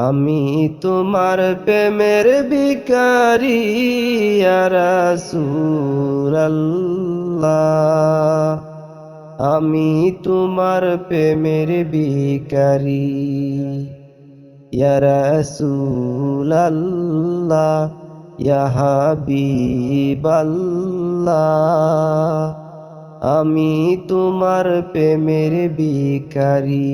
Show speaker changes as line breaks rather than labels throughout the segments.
আমি তোমার প্রেমের ভিখারি ইয়া রাসূলাল্লাহ। আমি তোমার প্রেমের ভিখারি ইয়া রাসূলাল্লাহ, ইয়া হাবিবাল্লাহ। আমি তোমার প্রেমের ভিখারি।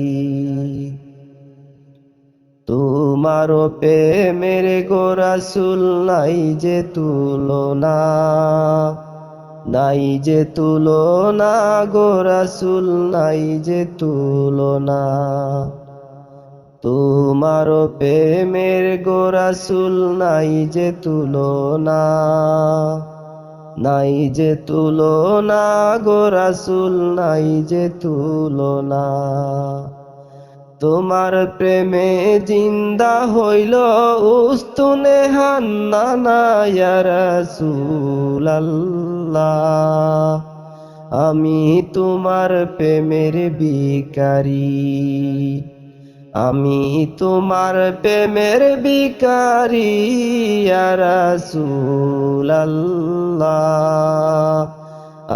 তোমার প্রেমের গো রাসূল নাই যে তুলনা, নাই যে তুলনা গো রাসূল, নাই যে তুলনা। তোমার প্রেমের গো রাসূল নাই যে তুলনা, নাই যে তুলনা গো রাসূল, নাই যে তুলনা। তোমার প্রেমে জিন্দা হইল উস্তুনে হান্নানা ইয়া রাসূলাল্লাহ। আমি তোমার প্রেমের ভিখারি, আমি তোমার প্রেমের ভিখারি ইয়া রাসূলাল্লাহ।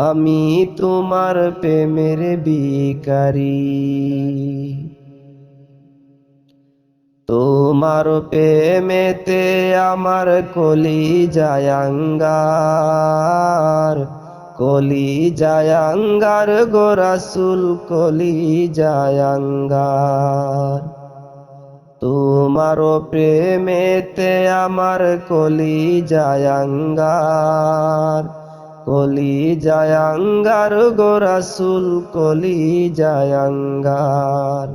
আমি তোমার প্রেমের ভিখারি। তোমার প্রেমেতে আমার কলিজায় আঙ্গার, কলিজায় আঙ্গার গো রাসূল, কলিজায় আঙ্গার। তোমার প্রেমেতে আমার কলিজায় আঙ্গার, কলিজায় আঙ্গার গো রাসূল, কলিজায় আঙ্গার।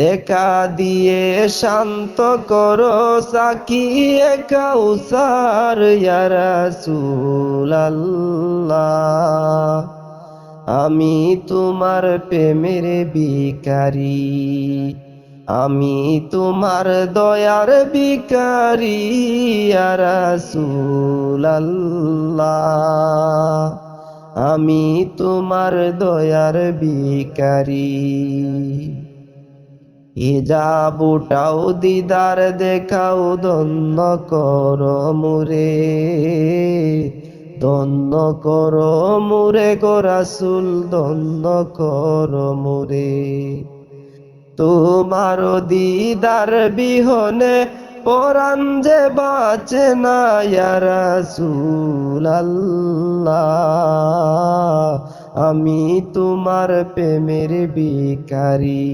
দেখা দিয়ে শান্ত করো সাকিয়ে কাউসার ইয়া রাসূলাল্লাহ। আমি তোমার প্রেমের ভিখারি, আমি তোমার দয়ার ভিখারি ইয়া রাসূলাল্লাহ। আমি তোমার দয়ার ভিখারি। হিজাব উঠাও দিদার দেখাও ধন্য করো মুরে, ধন্য করো মুরে গো রাসূল, ধন্য করো মুরে। তোমার দিদার বিহনে পরাণ যে বাঁচে না ইয়া রাসূলাল্লাহ। আমি তোমার প্রেমের ভিখারি,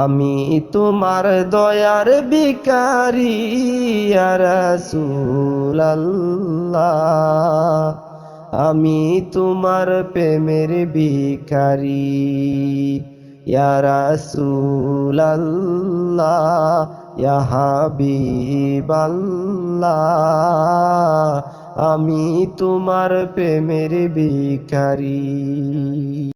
আমি তোমার দয়ার ভিখারি ইয়া রাসূলাল্লাহ। আমি তোমার প্রেমের ভিখারি ইয়া রাসূলাল্লাহ, ইয়া হাবিবাল্লাহ। আমি তোমার প্রেমের ভিখারি।